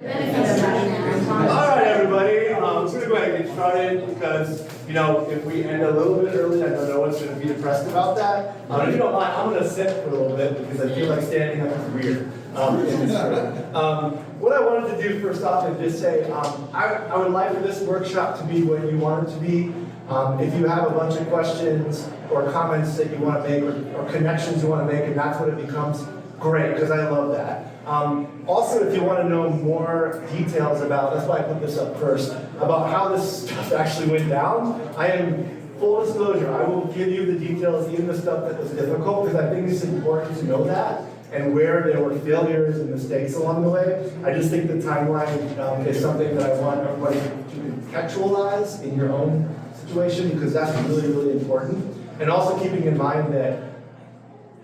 All right, everybody. I'm just going to go ahead and get started because, if we end a little bit early, I know no one's going to be depressed about that. If you don't mind, I'm going to sit for a little bit because I feel like standing up is weird in this room. What I wanted to do first off is just say, I would like for this workshop to be what you want it to be. If you have a bunch of questions or comments that you want to make or connections you want to make and that's what it becomes, great, because I love that. Also, if you want to know more details about, that's why I put this up first, about how this stuff actually went down, I am, full disclosure, I will give you the details, even the stuff that was difficult, because I think it's important to know that, and where there were failures and mistakes along the way. I just think the timeline is something that I want everybody to contextualize in your own situation, because that's really, really important. And also keeping in mind that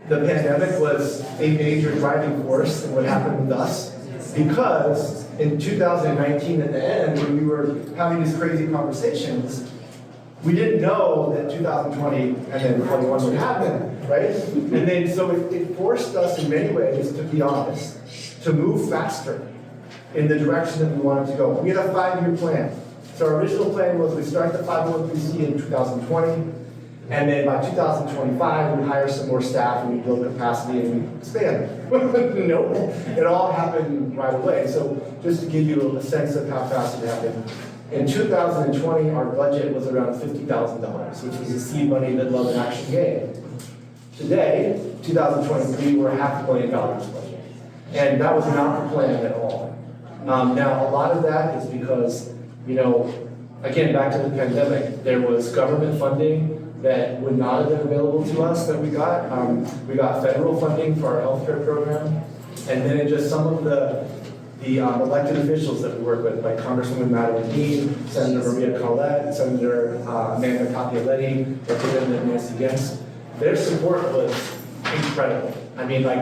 the pandemic was a major driving force in what happened with us, because in 2019 at the end, when we were having these crazy conversations, we didn't know that 2020 and then 21 would happen, right? And then so it forced us in many ways, to be honest, to move faster in the direction that we wanted to go. We had a 5-year plan. So our original plan was we start the 501c in 2020, and then by 2025, we hire some more staff and we build capacity and we expand. Nope, it all happened right away. So just to give you a sense of how fast it happened, in 2020, our budget was around $50,000, which was the seed money that Love in Action gave. Today, 2023, we're $500,000 budget. And that was not the plan at all. Now, a lot of that is because, again, back to the pandemic, there was government funding that would not have been available to us that we got. We got federal funding for our healthcare program, and then just some of the elected officials that we work with, like Congresswoman Madeline Dean, Senator Maria Collette, Senator Amanda Capialetti, Representative Nancy Gens, their support was incredible. I mean, like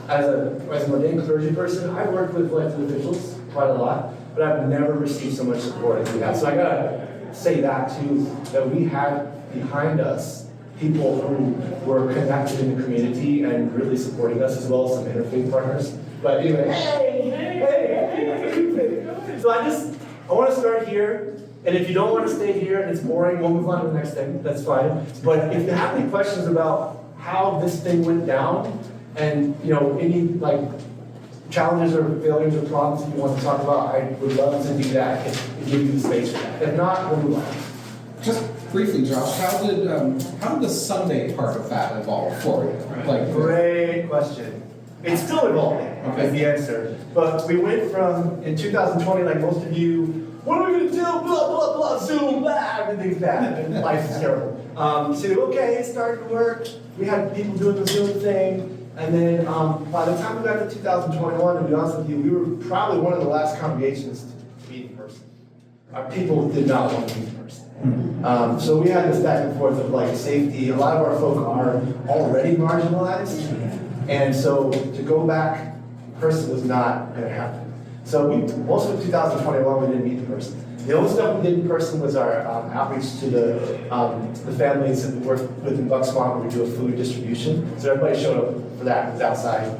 as an ordained clergy person, I've worked with elected officials quite a lot, but I've never received so much support as we have. So I gotta say that too, that we had behind us people who were connected in the community and really supporting us, as well as some interfaith partners. But anyway, hey. So I want to start here, and if you don't want to stay here and it's boring, we'll move on to the next thing, that's fine. But if you have any questions about how this thing went down, and any challenges or failures or problems that you want to talk about, I would love to do that and give you the space for that. If not, we'll move on. Just briefly, Josh, how did the Sunday part of that evolve for you? Great question. It's still evolving, is the answer. But we went from, in 2020, like most of you, what are we going to do? Blah, blah, blah, Zoom, blah, everything's bad, and life is terrible. So, okay, it started to work. We had people doing the Zoom thing. And then by the time we got to 2021, to be honest with you, we were probably one of the last congregations to meet in person. Our people did not want to meet in person. So we had this back and forth of safety. A lot of our folk are already marginalized. And so to go back in person was not going to happen. So most of 2021 we didn't meet in person. The only stuff we did in person was our outreach to the families that we work with in Bucksmont, where we do a food distribution. So everybody showed up for that. It was outside.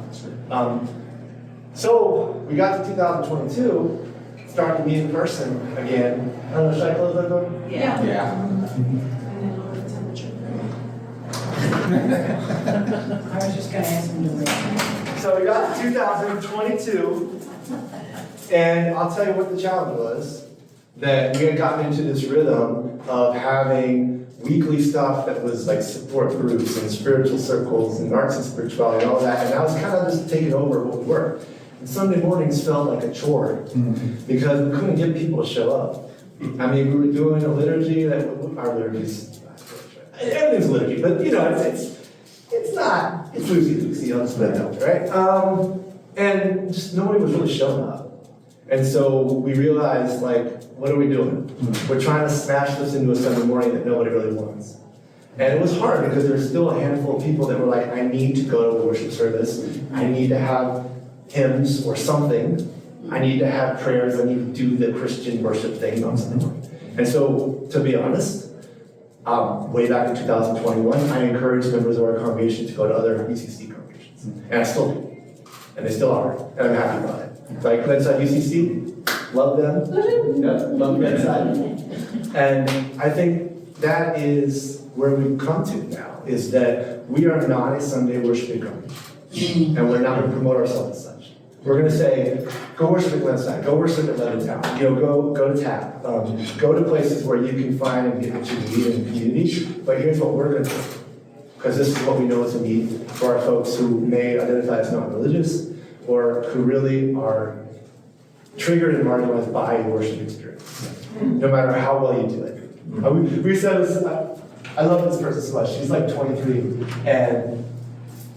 So we got to 2022, started to meet in person again. I don't know, should I close that door? Yeah. I was just going to ask him to wait. So we got to 2022, and I'll tell you what the challenge was. That we had gotten into this rhythm of having weekly stuff that was like support groups and spiritual circles and arts and spirituality and all that, and that was kind of just taking over what we were. And Sunday mornings felt like a chore because we couldn't get people to show up. I mean, we were doing a liturgy that our liturgies, everything's liturgy, but it's not, it's loosey-goosey, I'll just put it out there, right? And just nobody was really showing up. And so we realized, what are we doing? We're trying to smash this into a Sunday morning that nobody really wants. And it was hard because there's still a handful of people that were like, I need to go to a worship service. I need to have hymns or something. I need to have prayers. I need to do the Christian worship thing on Sunday morning. And so, to be honest, way back in 2021, I encouraged members of our congregation to go to other ECC congregations. And I still do. And they still are. And I'm happy about it. Like Glenside UCC, love them. Yeah, love Glenside. And I think that is where we've come to now, is that we are not a Sunday worshiping company. And we're not going to promote ourselves as such. We're going to say, go worship at Glenside, go worship at Levittown, go to TAP, go to places where you can find and get what you need in the community. But here's what we're going to do, because this is what we know is a need for our folks who may identify as non-religious or who really are triggered and marginalized by a worship experience, no matter how well you do it. We said this, I love this person so much. She's like 23, and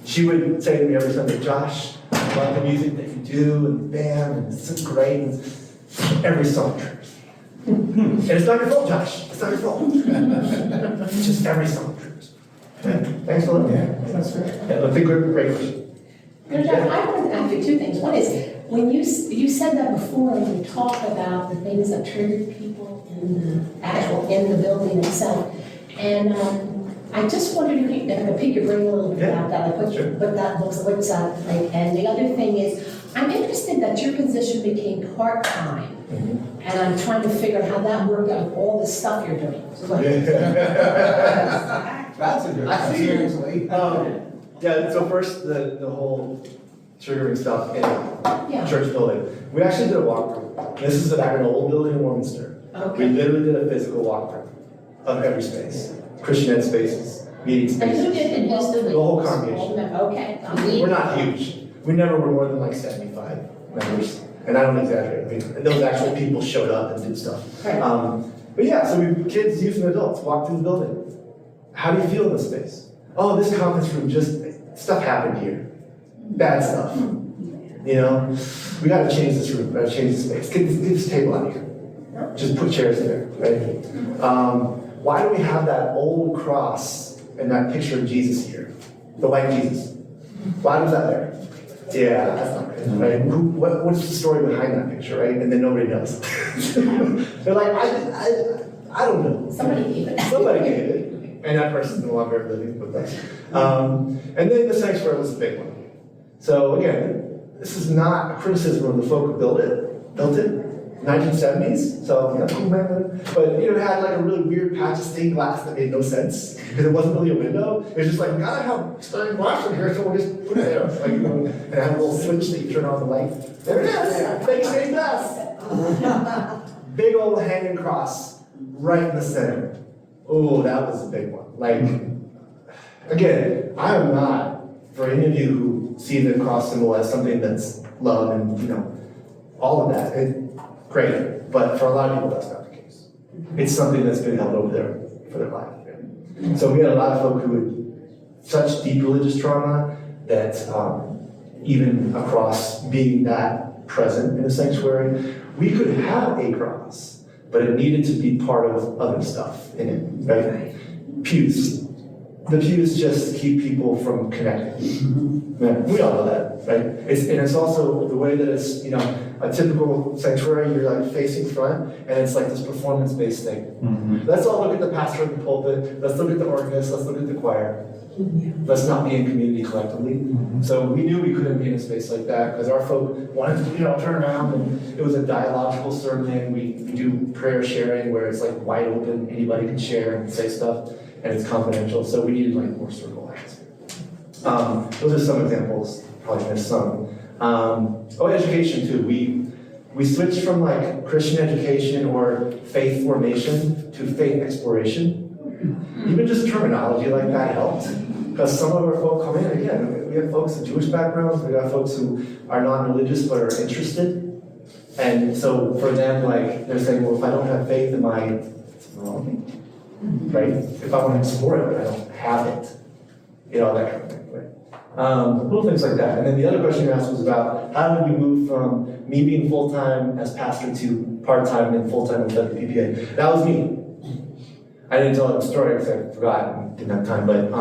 she would say to me every Sunday, Josh, I love the music that you do, and the band, and it's so great, and every song triggers. And it's not your fault, Josh. It's not your fault. It's just every song triggers. Thanks for letting me. That's great. Yeah, I think we're great question. Jeff, I wanted to ask you two things. One is, when you said that before, when you talked about the things that triggered people in the building itself, and I just wondered if I could pick your brain a little bit about that, like what that looks like, what's that like. And the other thing is, I'm interested that your position became part-time, and I'm trying to figure out how that worked out with all the stuff you're doing. That's a good one, seriously. Yeah, so first, the whole triggering stuff in Yeah. church building. We actually did a walkthrough. This is at an old building in Warminster. Okay. We literally did a physical walkthrough of every space. Christian ed spaces, meeting And who spaces. did it? Just The whole congregation. Okay. We're not huge. We never were more than like 75 members. And I don't exaggerate. I mean, those actual people showed up and did stuff. Right. But yeah, so kids, youth, and adults walk through the building. How do you feel in this space? Oh, this conference room, just stuff happened here. Bad stuff. You know? We gotta change this room, we gotta change the space. Get this table out of here. Just put chairs there, right? Why do we have that old cross and that picture of Jesus here? The white Jesus. Why was that there? Yeah, that's not good, right? What's the story behind that picture, right? And then nobody knows. They're like, I don't know. Somebody gave it. Somebody gave it. And that person's no longer living with us. And then the sanctuary was the big one. So again, this is not a criticism of the folk who built it, 1970s. So yeah, cool man. But it had like a really weird patch of stained glass that made no sense because it wasn't really a window. It was just like, we gotta have stained glass in here, so we'll just put it there. Like, and it had a little switch that you turn on the light. There it is, fake stained glass. Big old hanging cross right in the center. Oh, that was a big one. Like, again, I am not, for any of you who see the cross symbol as something that's love and, all of that, great. But for a lot of people, that's not the case. It's something that's been held over there for their life. Yeah. So we had a lot of folk who had such deep religious trauma that even across being that present in a sanctuary, we could have a cross, but it needed to be part of other stuff in it, right? Pews. The pews just keep people from connecting. Yeah, we all know that, right? It's also the way that it's, a typical sanctuary, you're like facing front, and it's like this performance-based thing. Mm-hmm. Let's all look at the pastor in the pulpit, let's look at the organist, let's look at the choir. Let's not be in community collectively. Mm-hmm. So we knew we couldn't be in a space like that because our folk wanted to, turn around, and it was a dialogical sermon. We do prayer sharing where it's like wide open, anybody can share and say stuff, and it's confidential. So we needed like more circle atmosphere. Those are some examples. Probably missed some. Education too. We switched from like Christian education or faith formation to faith exploration. Even just terminology like that helped, because some of our folk come in, again, we have folks with Jewish backgrounds, we got folks who are non-religious but are interested. And so for them, like, they're saying, well, if I don't have faith, am I wrong? Right? If I want to explore it, but I don't have it. That kind of thing, right? Little things like that. And then the other question you asked was about how did we move from me being full-time as pastor to part-time and full-time with WPPA? That was me. I didn't tell the story because I forgot and didn't have time, but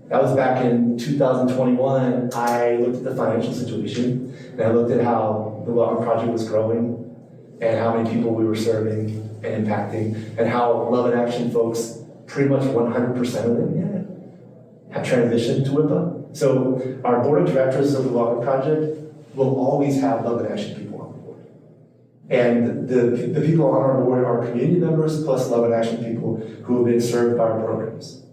that was back in 2021. I looked at the financial situation, and I looked at how the Welcome Project was growing, and how many people we were serving and impacting, and how Love in Action folks, pretty much 100% of them have transitioned to WIPA. So our board of directors of the Welcome Project will always have Love and Action people on the board. And the people on our board are community members plus Love and Action people who have been served by our programs.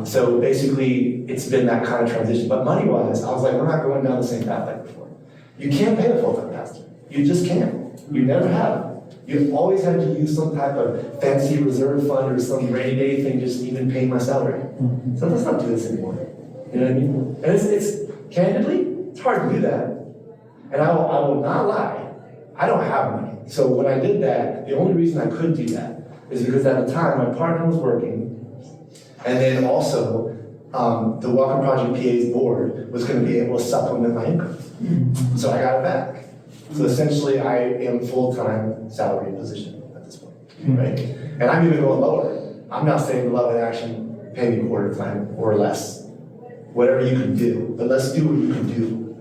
So basically, it's been that kind of transition. But money-wise, I was like, we're not going down the same path like before. You can't pay a full-time pastor. You just can't. You never have. You've always had to use some type of fancy reserve fund or some rainy day thing just to even pay my salary. So let's not do this anymore. You know what I mean? And it's candidly, it's hard to do that. And I will not lie. I don't have money. So when I did that, the only reason I could do that is because at the time my partner was working, and then also the Welcome Project PA's board was going to be able to supplement my income. So I got it back. So essentially I am full-time salary position at this point, right? And I'm even going lower. I'm not saying Love and Action pay me quarter time or less. Whatever you can do, but let's do what you can do.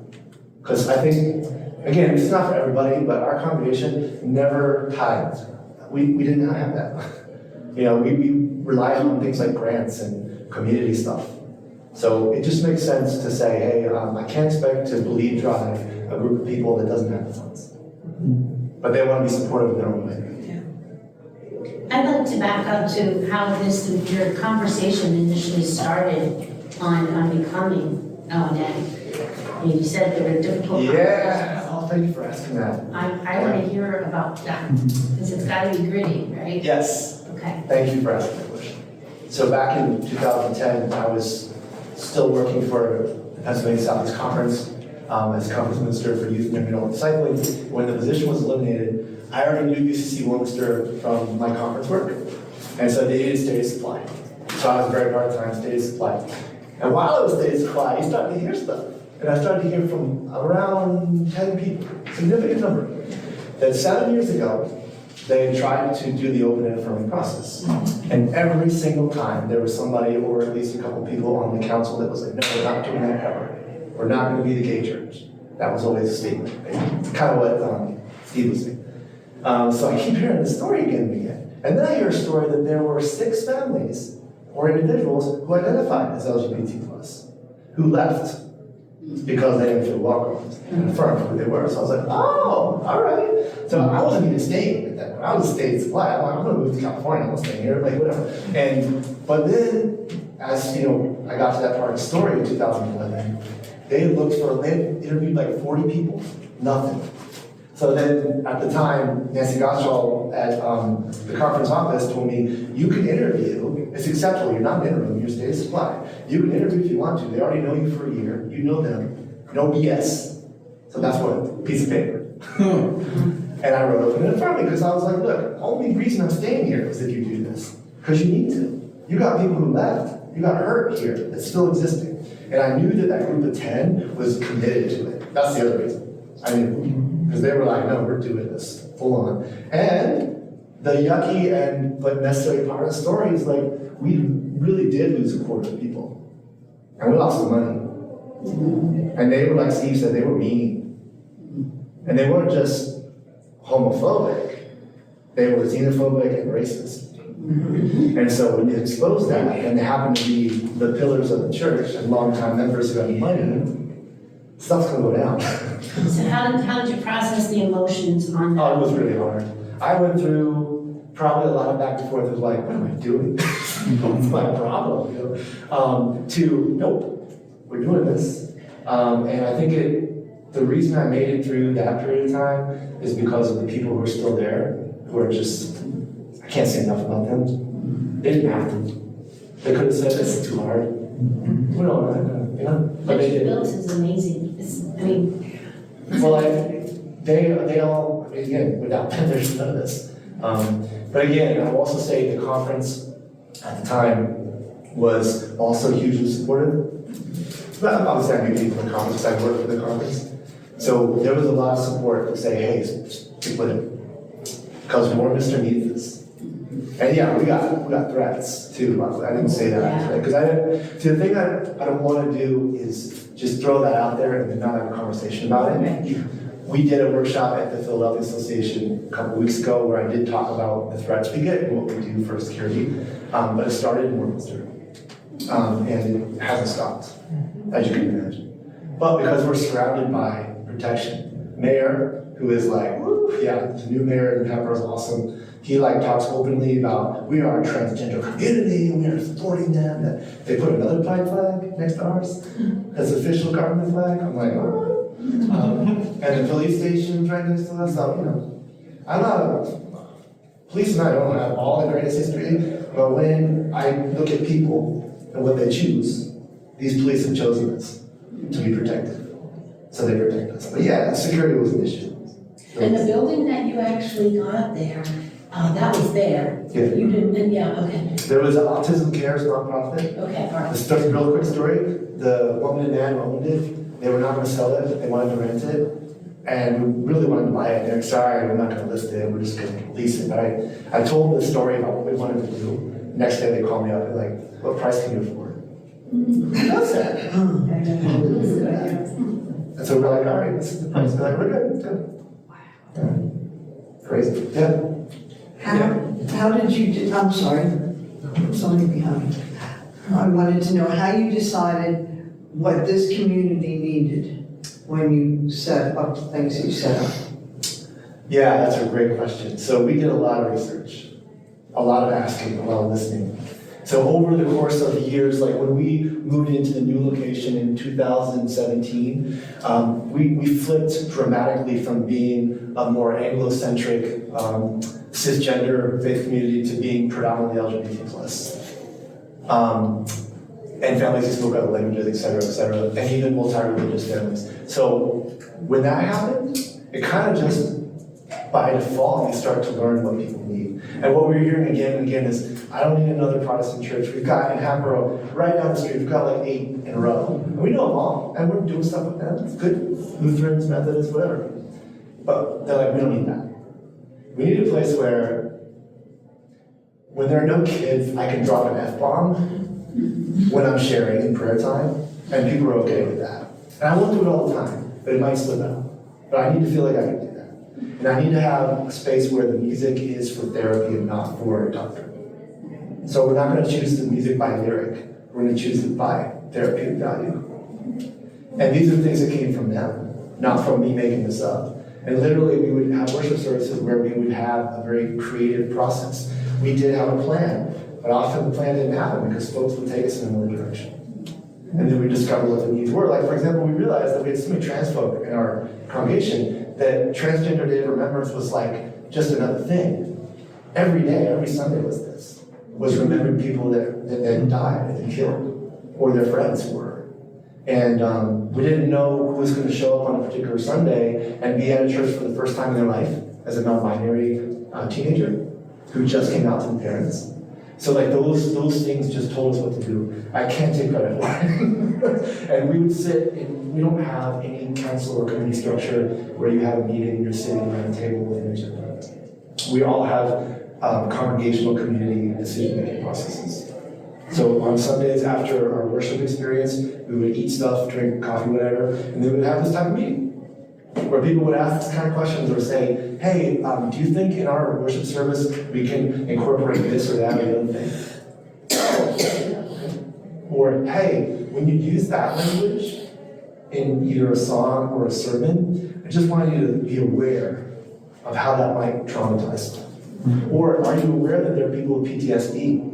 Because I think, again, it's not for everybody, but our congregation never tithed. We didn't have that. You know, we relied on things like grants and community stuff. So it just makes sense to say, hey, I can't expect to bleed dry a group of people that doesn't have the funds. But they want to be supportive in their own way. I'd like to back up to how your conversation initially started on becoming L&A. You said there were difficult Yeah, oh, thank you for asking that. I want to hear about that, because it's got to be gritty, right? Yes, Okay. thank you for asking that question. So back in 2010, I was still working for the Pennsylvania Southeast Conference as conference minister for youth and adult discipling. When the position was eliminated, I already knew UCC Warminster from my conference work. And so they needed state supply. So I was very part-time state supply. And while I was state supply, you started to hear stuff. And I started to hear from around 10 people, significant number, that 7 years ago, they had tried to do the open and affirming process. And every single time, there was somebody, or at least a couple people on the council that was like, no, we're not doing that ever. We're not gonna be the gay church. That was always a statement. It's kind of what Steve was saying. So I keep hearing the story again and again. And then I hear a story that there were 6 families or individuals who identified as LGBT+, who left because they didn't feel welcomed and affirmed who they were. So I was like, oh, all right. So I wasn't even staying at that point. I was staying supply. I'm like, I'm gonna move to California. I'm gonna stay here, like whatever. But then, as you know, I got to that part of the story in 2011. They interviewed like 40 people, nothing. So then, at the time, Nancy Gottschall at the conference office told me, you can interview, it's acceptable, you're not an interim, you're state supply. You can interview if you want to, they already know you for a year, you know them, no BS. So that's what, piece of paper. And I wrote open and affirming, because I was like, look, the only reason I'm staying here is if you do this, because you need to. You got people who left, you got hurt here, that's still existing. And I knew that that group of 10 was committed to it. That's the other reason. I knew. Because they were like, no, we're doing this full on. And the yucky but necessary part of the story is like, we really did lose a quarter of people. And we lost some money. And they were, like Steve said, they were mean. And they weren't just homophobic, they were xenophobic and racist. And so when you expose that, and they happen to be the pillars of the church and longtime members who have money, stuff's gonna go down. So how did you process the emotions on that? Oh, it was really hard. I went through probably a lot of back and forth of like, what am I doing? What's my problem? You know? To, nope, we're doing this. And I think the reason I made it through that period of time is because of the people who are still there, who are just, I can't say enough about them. They didn't have to. They could have said, this is too hard. We don't, you know? But What they you did. built is amazing. Well, they all, I mean, again, without them, there's none of this. But again, I will also say the conference at the time was also hugely supportive. But obviously, I knew people in the conference, I worked for the conference. So there was a lot of support to say, hey, stick with it. Because Warminster needs this. And yeah, we got threats too. I didn't say that because I didn't. See, the thing I don't want to do is just throw that out there and then not have a conversation about it. We did a workshop at the Philadelphia Association a couple weeks ago where I did talk about the threats we get and what we do for security. But it started in Warminster, and it hasn't stopped, as you can imagine. But because we're surrounded by protection. Mayor, who is like, woo, yeah, the new mayor in Hatboro is awesome. He like talks openly about, we are a transgender community, we are supporting them. That they put another pride flag next to ours as official government flag. I'm like, all right. And the police station right next to us, so, you know, I'm not, police and I don't have all the greatest history, but when I look at people and what they choose, these police have chosen us to be protected. So they protect us. But yeah, security was an issue. And the building that you actually got there, that was there. Yeah. You didn't, and yeah, okay, There was an Autism Cares nonprofit. okay, all right. Just a real quick story. The woman and man who owned it, they were not gonna sell it, they wanted to rent it. And we really wanted to buy it. They're like, sorry, we're not gonna list it, we're just gonna lease it. But I told them the story about what we wanted to do. Next day they called me up and like, what price can you afford? That's it. And so we're like, all right, this is the price. They're like, we're good. Yeah. Crazy. Yeah. How did you, I'm sorry, somebody behind me. I wanted to know how you decided what this community needed when you set up the things that you set up. Yeah, that's a great question. So we did a lot of research, a lot of asking, a lot of listening. So over the course of years, like when we moved into the new location in 2017, we flipped dramatically from being a more Anglo-centric, cisgender faith community to being predominantly LGBT plus. And families who spoke other languages, et cetera, and even multi-religious families. So when that happened, it kind of just, by default, you start to learn what people need. And what we're hearing again and again is, I don't need another Protestant church. We've got in Hatboro, right down the street, we've got like 8 in a row. And we know them all, and we're doing stuff with them. It's good, Lutherans, Methodists, whatever. But they're like, we don't need that. We need a place where, when there are no kids, I can drop an F-bomb when I'm sharing in prayer time, and people are okay with that. And I won't do it all the time, but it might slip out. But I need to feel like I can do that. And I need to have a space where the music is for therapy and not for doctrine. So we're not going to choose the music by lyric. We're going to choose it by therapeutic value. And these are things that came from them, not from me making this up. And literally, we would have worship services where we would have a very creative process. We did have a plan, but often the plan didn't happen because folks would take us in another direction. And then we discovered what the needs were. Like, for example, we realized that we had so many trans folk in our congregation that Transgender Day of Remembrance was like just another thing. Every day, every Sunday was remembering people that died and killed, or their friends who were. And we didn't know who was going to show up on a particular Sunday and be at a church for the first time in their life as a non-binary teenager who just came out to the parents. So like those things just told us what to do. I can't take credit for it. And we would sit, and we don't have any council or committee structure where you have a meeting, you're sitting around a table with an agenda. We all have congregational community decision-making processes. So on Sundays after our worship experience, we would eat stuff, drink coffee, whatever, and then we would have this type of meeting where people would ask this kind of questions or say, hey, do you think in our worship service we can incorporate this or that or the other thing? Or, hey, when you use that language in either a song or a sermon, I just want you to be aware of how that might traumatize them. Or are you aware that there are people with PTSD?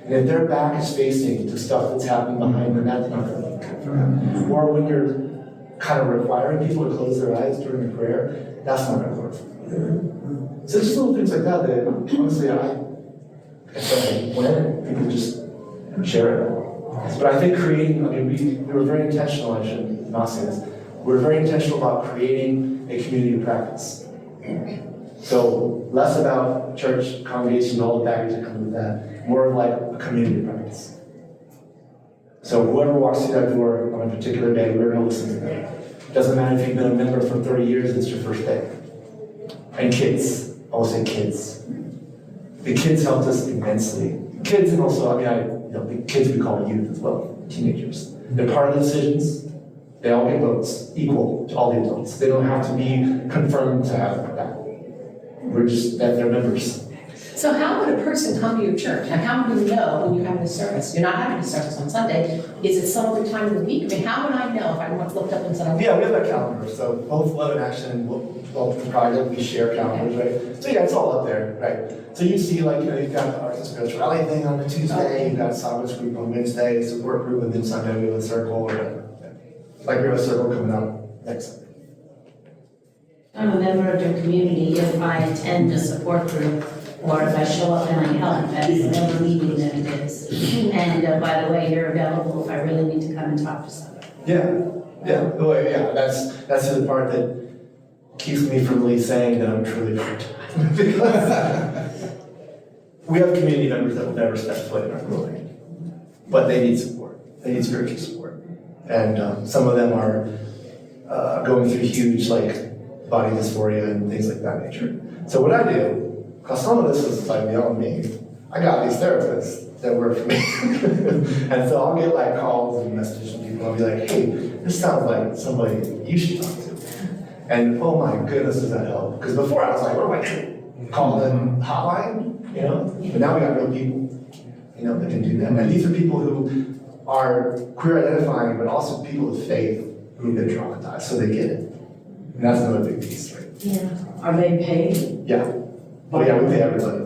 And if their back is facing to stuff that's happening behind them, that's not going to be good for them. Or when you're kind of requiring people to close their eyes during a prayer, that's not going to work for them. So just little things like that that honestly when people just share it. But I think we were very intentional, I should not say this, we were very intentional about creating a community of practice. So less about church, congregation, all the baggage that comes with that, more of like a community of practice. So whoever walks through that door on a particular day, we're going to listen to them. Doesn't matter if you've been a member for 30 years, it's your first day. And kids, I will say kids. The kids helped us immensely. Kids and also, the kids we call youth as well, teenagers. They're part of the decisions. They all get votes, equal to all the adults. They don't have to be confirmed to have that. We're just that they're members. So how would a person come to your church? And how do you know when you're having a service? You're not having a service on Sunday. Is it some other time of the week? I mean, how would I know if I looked up and said, Yeah, we have that calendar, so both Love and Action and Project, we share calendars, right? So yeah, it's all up there, right? So you see like, you've got the Arts and Spirituality thing on the Tuesday, you've got a Sabbath group on Wednesday, support group, and then Sunday we have a circle, or like we have a circle coming up next Sunday. I'm a member of your community if I attend a support group or if I show up and I help at whatever meeting that it is. And by the way, you're available if I really need to come and talk to somebody. Yeah, that's the part that keeps me from really saying that I'm truly full-time. Because we have community members that will never step foot in our building, but they need support. They need spiritual support. And some of them are going through huge body dysphoria and things like that nature. So what I do, because some of this is beyond me, I got these therapists that work for me. And so I'll get calls and messages from people. I'll be like, hey, this sounds like somebody you should talk to. And oh my goodness, does that help? Because before I was like, what do I do? Call the hotline, But now we got real people, that can do that. And these are people who are queer identifying, but also people with faith who've been traumatized, so they get it. And that's another big piece, right? Yeah. Are they paid? Yeah. Oh yeah, we pay everybody.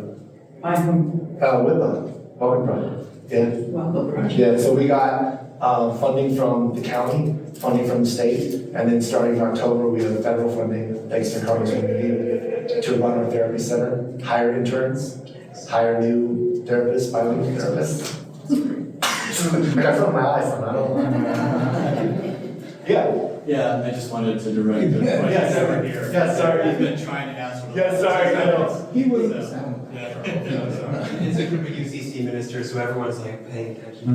By whom? With the Welcome Project. Yeah. Well, project. Yeah, so we got funding from the county, funding from the state, and then starting in October, we have federal funding, thanks to Carlos Community, to run our therapy center, hire interns, hire new therapists, bilingual therapists. I got something in my eyes, I don't. Yeah. Yeah, I just wanted to direct it. Yeah, Over here. Yeah, sorry. I've been trying to ask. Yeah, sorry, I know. He was. It's a group of UCC ministers, so everyone's paying attention.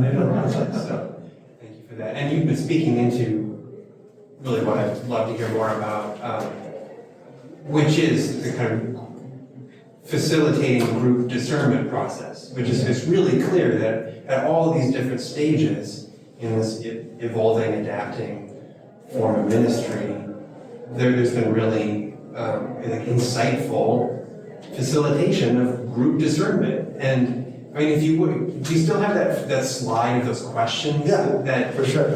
So, thank you for that. And you've been speaking into really what I'd love to hear more about, which is the kind of facilitating group discernment process, which is it's really clear that at all these different stages in this evolving, adapting form of ministry, there's been really insightful facilitation of group discernment. And I mean, if you would, do you still have that slide of those questions? Yeah, that for sure.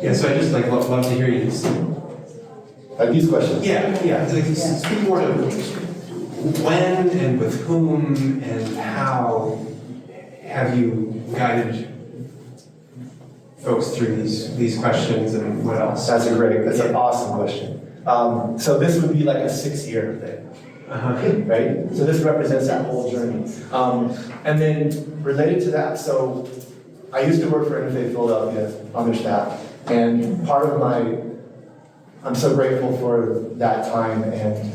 Yeah, so I just love to hear you. These questions. Yeah. Speak more to when and with whom and how have you guided folks through these questions and what else? That's an awesome question. So this would be a 6-year thing, right? So this represents that whole journey. And then related to that, so I used to work for Interfaith Philadelphia on their staff, and part of I'm so grateful for that time, and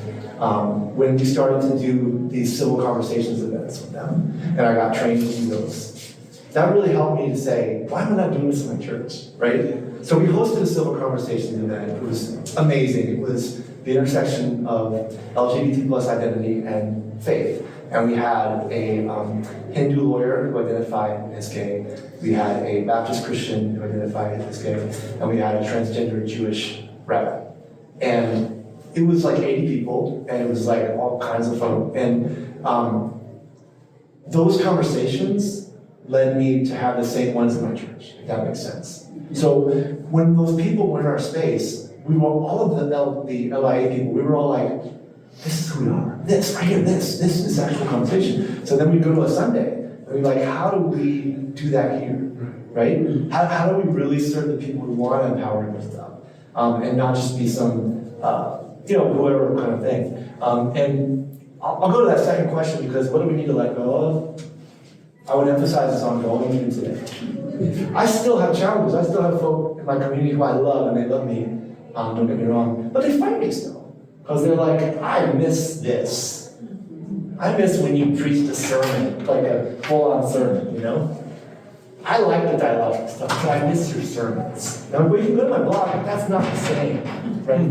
when we started to do these civil conversations events with them, and I got trained to do those, that really helped me to say, why am I not doing this in my church, right? So we hosted a civil conversations event. It was amazing. It was the intersection of LGBT plus identity and faith. And we had a Hindu lawyer who identified as gay. We had a Baptist Christian who identified as gay. And we had a transgender Jewish rabbi. And it was 80 people, and it was all kinds of fun. And those conversations led me to have the same ones in my church, if that makes sense. So when those people were in our space, we were all of the LIA people, we were all this is who we are. This, right here, this is actual conversation. So then we go to a Sunday, and we're how do we do that here, right? How do we really serve the people who want to empower and lift up, and not just be some, whoever kind of thing. And I'll go to that second question, because what do we need to let go of? I would emphasize this ongoing even today. I still have challenges. I still have folk in my community who I love, and they love me, don't get me wrong, but they fight me still. Because they're I miss this. I miss when you preached a sermon, a full-on sermon, I like the dialogue stuff, but I miss your sermons. Now, when you go to my blog, that's not the same, right?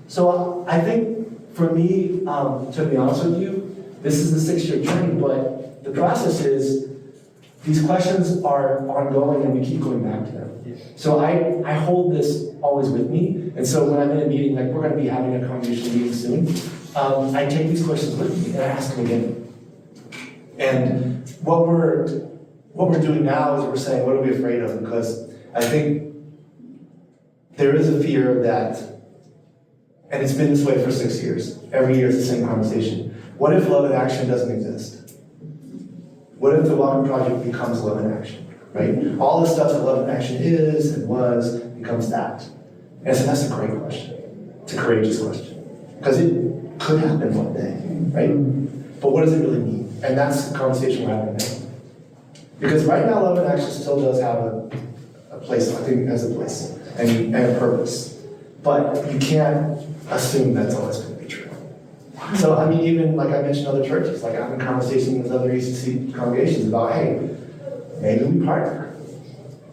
So I think for me, to be honest with you, this is the 6-year journey, but the process is these questions are ongoing and we keep going back to them. So I hold this always with me, and so when I'm in a meeting, we're going to be having a congregational meeting soon, I take these questions with me and I ask them again. And what we're doing now is we're saying, what are we afraid of? Because I think there is a fear that, and it's been this way for 6 years, every year it's the same conversation. What if Love in Action doesn't exist? What if the Welcome Project becomes Love in Action, right? All the stuff that Love in Action is and was becomes that. And so that's a great question. It's a courageous question. Because it could happen one day, right? But what does it really mean? And that's the conversation we're having now. Because right now, Love in Action still does have a place, I think, as a place and a purpose. But you can't assume that's always going to be true. So, I mean, even like I mentioned other churches, like I'm in conversation with other ECC congregations about, hey, maybe we partner.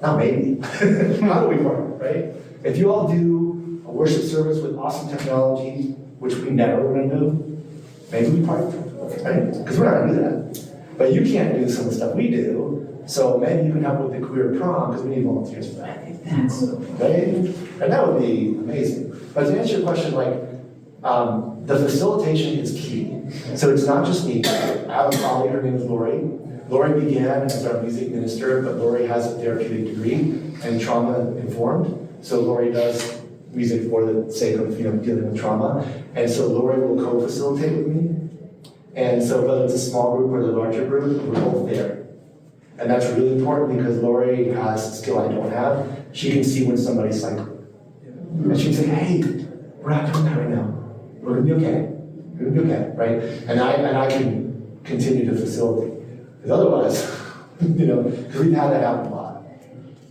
Not maybe. How do we partner, right? If you all do a worship service with awesome technology, which we never were going to do, maybe we partner, right? Because we're not going to do that. But you can't do some of the stuff we do, so maybe you can help with the queer prom, because we need volunteers for that. Right? And that would be amazing. But to answer your question, like, the facilitation is key. So it's not just me. I have a colleague, her name is Lori. Lori began as our music minister, but Lori has a therapeutic degree and trauma informed. So Lori does music for the sake of dealing with trauma. And so Lori will co-facilitate with me. And so whether it's a small group or the larger group, we're both there. And that's really important because Lori has a skill I don't have. She can see when somebody's cycling. And she can say, hey, we're not doing that right now. We're gonna be okay. We're gonna be okay, right? And I can continue to facilitate. Because otherwise, because we've had that happen a lot.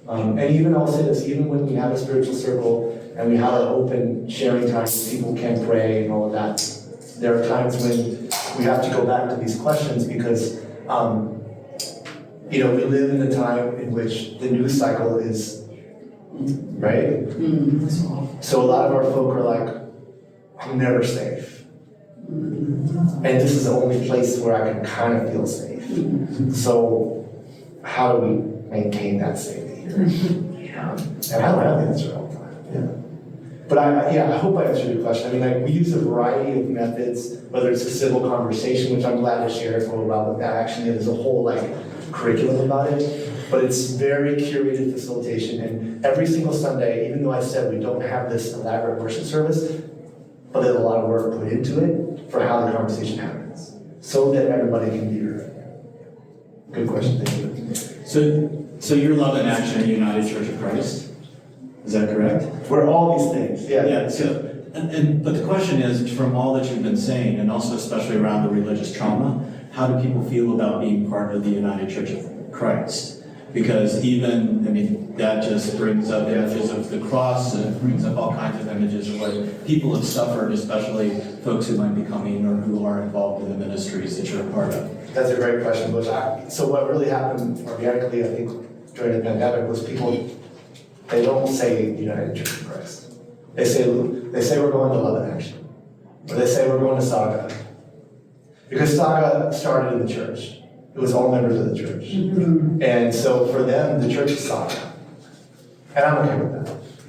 And even I'll say this, even when we have a spiritual circle and we have an open sharing time, people can pray and all of that, there are times when we have to go back to these questions because, we live in a time in which the news cycle is, right? So a lot of our folk are like, I'm never safe. And this is the only place where I can kind of feel safe. So how do we maintain that safety? And I don't have the answer all the time. Yeah. But I hope I answered your question. I mean, we use a variety of methods, whether it's a civil conversation, which I'm glad to share for a while, but that actually there's a whole curriculum about it. But it's very curated facilitation, and every single Sunday, even though I said we don't have this elaborate worship service, but there's a lot of work put into it for how the conversation happens, so that everybody can be heard. Good question, thank you. So you're Love in Action at United Church of Christ, is that correct? We're all these things, yeah. Yeah, so, but the question is, from all that you've been saying, and also especially around the religious trauma, how do people feel about being part of the United Church of Christ? Because that just brings up images of the cross, and it brings up all kinds of images of what people have suffered, especially folks who might be coming or who are involved in the ministries that you're a part of. That's a great question, Bush. So what really happened organically, I think, during the pandemic was people, they don't say United Church of Christ. They say we're going to Love in Action. Or they say we're going to Saga. Because Saga started in the church. It was all members of the church. And so for them, the church is Saga. And I'm okay with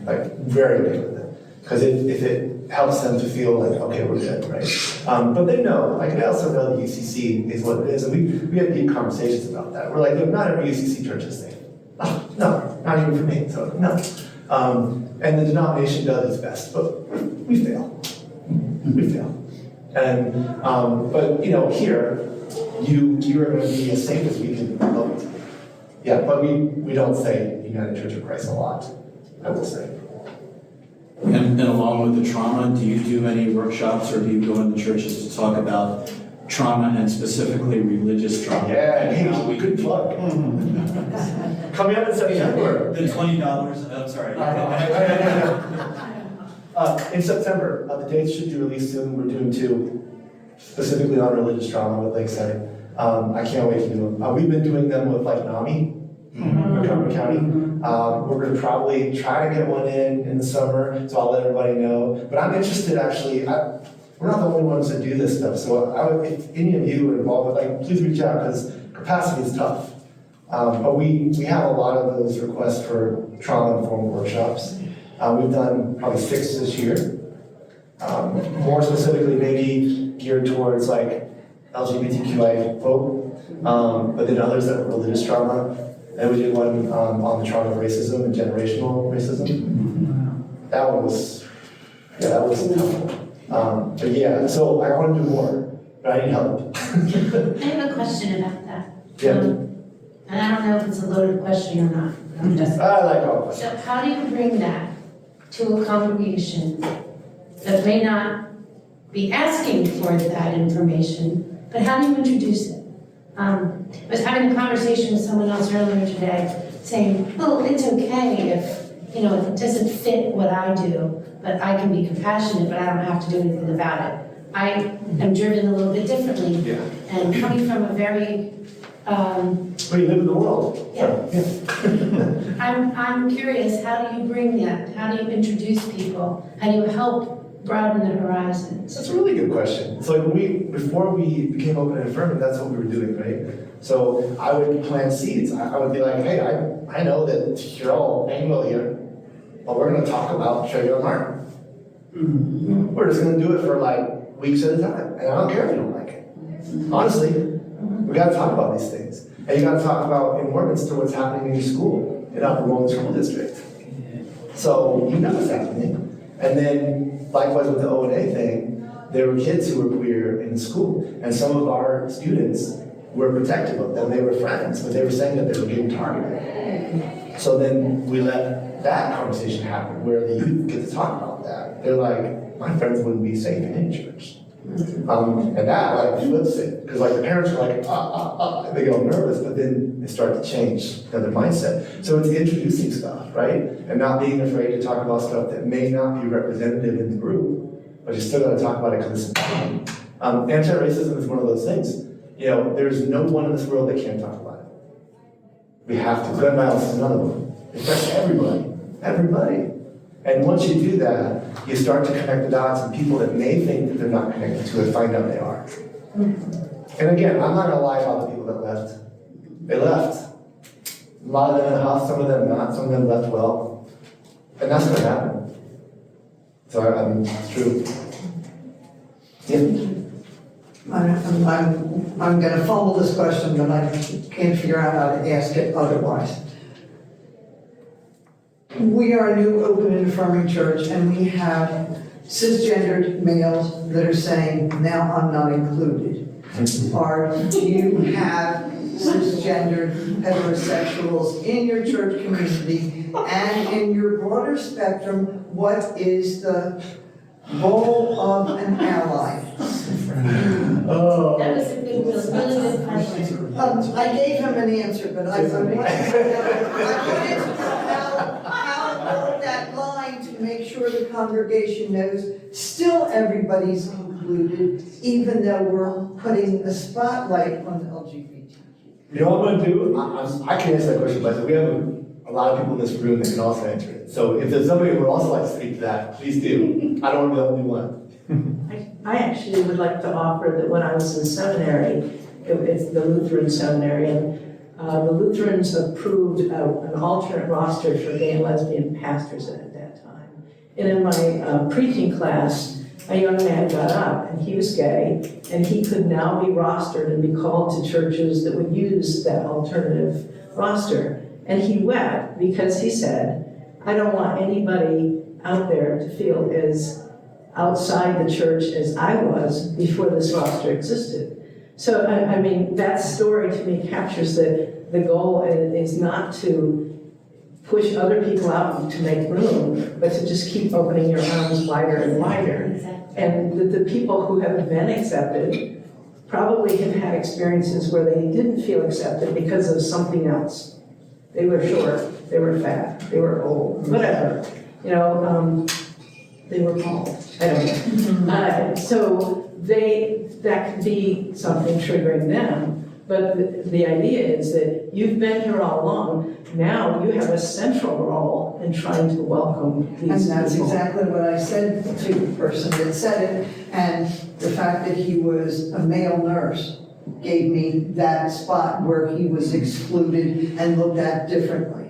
that. Very okay with it. Because if it helps them to feel like, okay, we're good, right? But they know, they also know the UCC is what it is. And we had deep conversations about that. We're like, look, not every UCC church is safe. Oh, no, not even for me, so no. And the denomination does its best, but we fail. We fail. And, but here, you are going to be as safe as we can hope. Yeah, but we don't say United Church of Christ a lot, I will say. And along with the trauma, do you do any workshops or do you go into churches to talk about trauma and specifically religious trauma? Yeah, hey, good plug. Coming up in September. The $20, I'm sorry. In September, the dates should be released soon. We're doing 2, specifically on religious trauma with Lakeside. I can't wait to do them. We've been doing them with NAMI, Montgomery County. We're going to probably try to get one in the summer, so I'll let everybody know. But I'm interested, actually. We're not the only ones that do this stuff, so if any of you are involved with please reach out, because capacity is tough. But we have a lot of those requests for trauma-informed workshops. We've done probably 6 this year. More specifically, maybe geared towards LGBTQI folk. but then others that were religious trauma. And we did one on the trauma of racism and generational racism. That one was, yeah, that was tough. But yeah, so I want to do more, but I need help. I have a question about that. Yeah. And I don't know if it's a loaded question or not, but I'm just. I like all of So how do you bring that to a congregation that may not be asking for that information, but how do you introduce it? I was having a conversation with someone else earlier today saying, oh, it's okay if, you know, it doesn't fit what I do, but I can be compassionate, but I don't have to do anything about it. I am driven a little bit differently. Yeah. And coming from a very, Well, you live in the world. Yeah. So, I'm curious, how do you bring that? How do you introduce people? How do you help broaden the horizons? That's a really good question. So like before we became open and affirming, that's what we were doing, right? So I would plant seeds. I would be like, hey, I know that you're all Anglo here, but we're gonna talk about show your heart. We're just gonna do it for like weeks at a time, and I don't care if you don't like it. Honestly, we gotta talk about these things. And you gotta talk about, in Warminster, what's happening in your school, in Upper Roland School District. So you know what's happening. And then likewise with the O&A thing, there were kids who were queer in school, and some of our students were protective of them. They were friends, but they were saying that they were getting targeted. So then we let that conversation happen, where the youth get to talk about that. They're like, my friends wouldn't be safe in any church. And that like flips it, because like the parents are like, they get all nervous, but then they start to change their mindset. So it's introducing stuff, right? And not being afraid to talk about stuff that may not be representative in the group, but you still gotta talk about it because it's important. Anti-racism is one of those things. You know, there's no one in this world that can't talk about it. We have to. Gun violence is another one. It affects everybody, everybody. And once you do that, you start to connect the dots, and people that may think that they're not connected to it find out they are. And again, I'm not gonna lie about the people that left. They left. A lot of them in the house, some of them not, some of them left well. And that's gonna happen. So I mean, it's true. Yeah. I'm gonna fumble this question, but I can't figure out how to ask it otherwise. We are a new open and affirming church, and we have cisgendered males that are saying, now I'm not included. Or do you have cisgendered heterosexuals in your church community? And in your broader spectrum, what is the role of an ally? Oh. That was a big, really good question. I gave him an answer, but I wanted to how that line to make sure the congregation knows still everybody's included, even though we're putting a spotlight on LGBT. You know what I'm gonna do? I can answer that question, but we have a lot of people in this room that can also answer it. So if there's somebody who would also like to speak to that, please do. I don't want to be the only one. I actually would like to offer that when I was in seminary, it's the Lutheran seminary, and the Lutherans approved an alternate roster for gay and lesbian pastors at that time. And in my preaching class, a young man got up, and he was gay, and he could now be rostered and be called to churches that would use that alternative roster. And he wept because he said, I don't want anybody out there to feel as outside the church as I was before this roster existed. So, I mean, that story to me captures that the goal is not to push other people out to make room, but to just keep opening your arms wider and wider. And the people who have been accepted probably have had experiences where they didn't feel accepted because of something else. They were short, they were fat, they were old, whatever. You know, they were bald, I don't know. So that could be something triggering them. But the idea is that you've been here all along. Now you have a central role in trying to welcome these people. And that's exactly what I said to the person that said it. And the fact that he was a male nurse gave me that spot where he was excluded and looked at differently.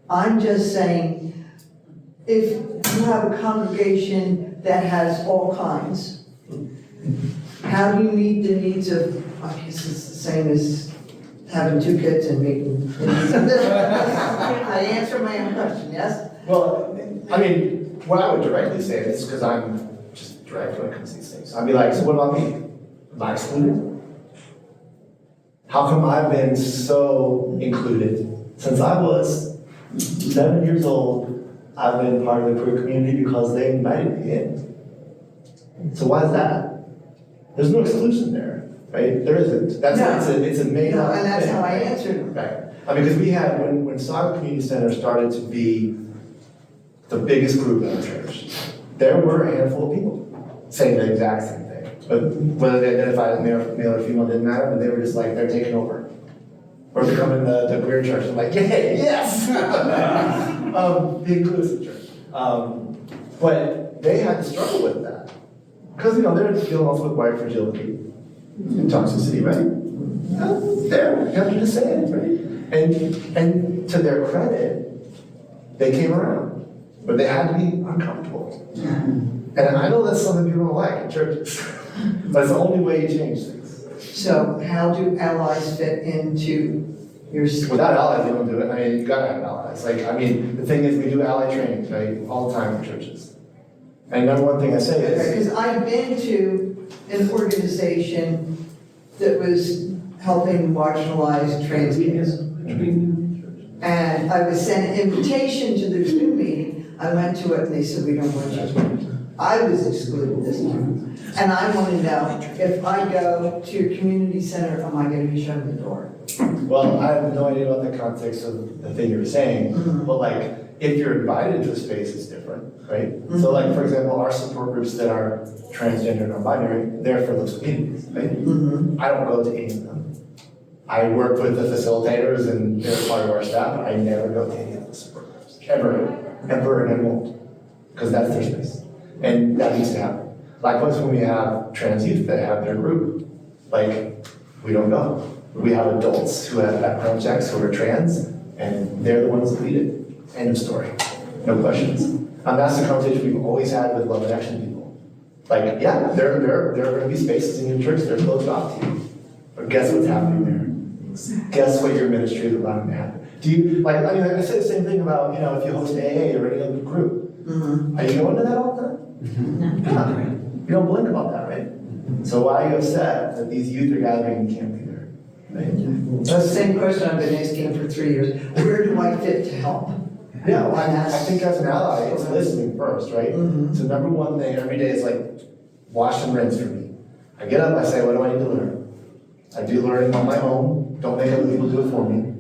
I'm just saying, if you have a congregation that has all kinds, how do you meet the needs of, I guess this is same as having two kids and meeting. I answer my own question, yes? Well, I mean, what I would directly say is, because I'm just direct when it comes to these things, I'd be like, so what about me? Am I excluded? How come I've been so included? Since I was 7 years old, I've been part of the queer community because they invited me in. So why is that? There's no exclusion there, right? There isn't. It's a made up No, and that's thing, how I right? answered. Right. I mean, because we had, when Saga Community Center started to be the biggest group in the church, there were a handful of people saying the exact same thing. But whether they identified as male or female didn't matter, but they were just like, they're taking over. We're becoming the queer church. I'm like, yay, yes! The inclusive church. But they had to struggle with that. Because, they're dealing also with white fragility in Toxic City, right? There, you have to just say it, right? And to their credit, they came around. But they had to be uncomfortable. And I know that's something people don't like in churches. But it's the only way you change things. So how do allies fit into your? Without allies, you don't do it. I mean, you gotta have allies. The thing is, we do ally trainings, right, all the time in churches. And number one thing I say is, Because I've been to an organization that was helping marginalized trans kids. And I was sent an invitation to their Zoom meeting. I went to it and they said, we don't want you. I was excluded this time. And I want to know, if I go to your community center, am I going to be shown the door? well, I have no idea about the context of the thing you were saying, but if you're invited to a space, it's different, right? So for example, our support groups that are transgender and non-binary, they're for those communities, right? I don't go to any of them. I work with the facilitators and they're part of our staff, but I never go to any of the support groups, ever, and I won't, because that's their space. And that needs to happen. Likewise, when we have trans youth that have their group, we don't go. We have adults who have background checks who are trans, and they're the ones that lead it. End of story. No questions. And that's the conversation we've always had with Love and Action people. Yeah, there are going to be spaces in your church that are closed off to you. But guess what's happening there? Guess what your ministry is allowing to happen? Do you, I say the same thing about, if you host AA or any other group. Are you going to that all the time? No. You don't blink about that, right? So why are you upset that these youth are gathering and can't be there? Right? That's the same question I've been asking for 3 years. Where do I fit to help? Yeah, well, I think as an ally, it's listening first, right? So number one thing every day is wash and rinse for me. I get up, I say, what do I need to learn? I do learning on my own. Don't make other people do it for me.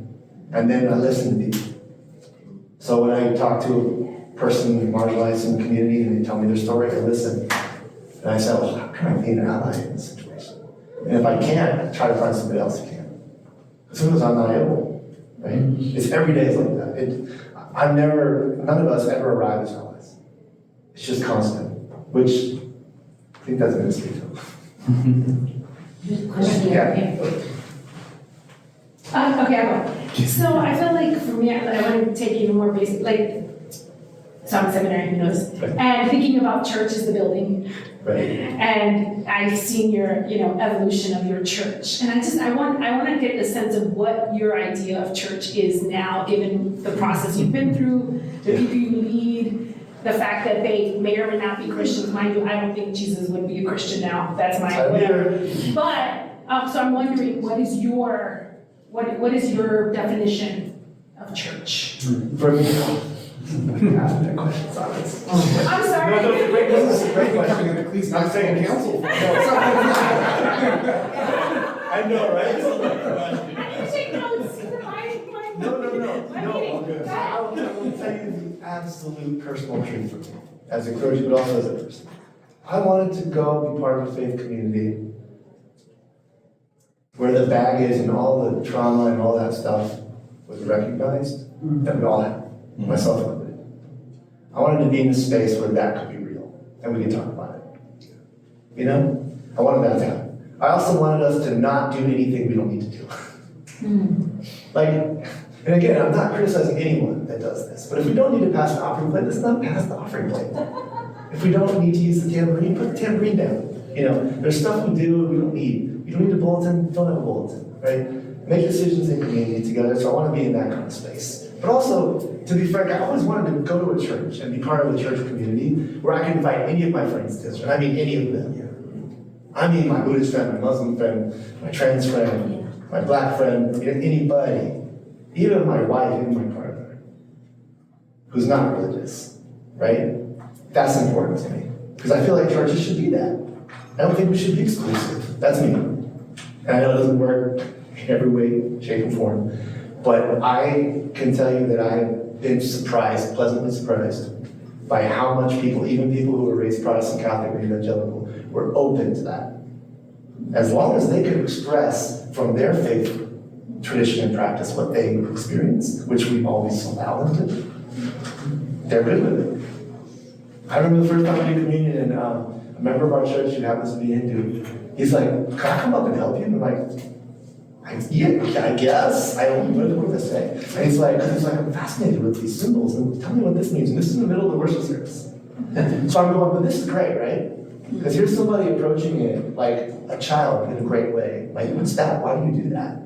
And then I listen to people. So when I talk to a person marginalized in the community and they tell me their story, I listen. And I say, well, how can I be an ally in this situation? And if I can't, I try to find somebody else who can. As soon as I'm not able, right? It's every day is like that. None of us ever arrive as allies. It's just constant, which I think that's ministry too. Question here. Okay, I will. So I feel like for me, I want to take even more basic, so I'm a seminary, who knows? And thinking about church as the building. Right. And I've seen your, evolution of your church. And I want to get the sense of what your idea of church is now, given the process you've been through, the people you lead, the fact that they may or may not be Christians. Mind you, I don't think Jesus would be a Christian now. That's my whatever. But, so I'm wondering, what is your definition of church? For me, ask that question, Silas. I'm sorry. This is a great question. I'm saying council. I know, right? I didn't take notes. No, all good. I will tell you the absolute personal truth for me, as a clergy, but also as a person. I wanted to go be part of a faith community where the baggage and all the trauma and all that stuff was recognized, that we all have, myself included. I wanted to be in a space where that could be real, and we could talk about it. I wanted that to happen. I also wanted us to not do anything we don't need to do. And again, I'm not criticizing anyone that does this, but if we don't need to pass an offering plate, let's not pass the offering plate. If we don't need to use the tambourine, put the tambourine down. There's stuff we do we don't need. You don't need a bulletin, don't have a bulletin. right? Make decisions in community together, so I want to be in that kind of space. But also, to be frank, I always wanted to go to a church and be part of a church community where I could invite any of my friends to church. I mean, any of them. I mean, my Buddhist friend, my Muslim friend, my trans friend, my black friend, anybody. Even my wife, even my partner, who's not religious, right? That's important to me. Because I feel like churches should be that. I don't think we should be exclusive. That's me. And I know it doesn't work in every way, shape, or form. But I can tell you that I've been surprised, pleasantly surprised, by how much people, even people who were raised Protestant, Catholic, or evangelical, were open to that. As long as they could express from their faith, tradition, and practice what they experienced, which we always allow them to, they're good with it. I remember the first time I did communion, and a member of our church who happens to be Hindu, he's like, "Can I come up and help you?" And I'm like, "Yeah, I guess. I don't know what to say." And he's like, "I'm fascinated with these symbols, and tell me what this means." And this is in the middle of the worship service. So I'm going, "But this is great, right?" Because here's somebody approaching it like a child in a great way. Like, what's that? Why do you do that?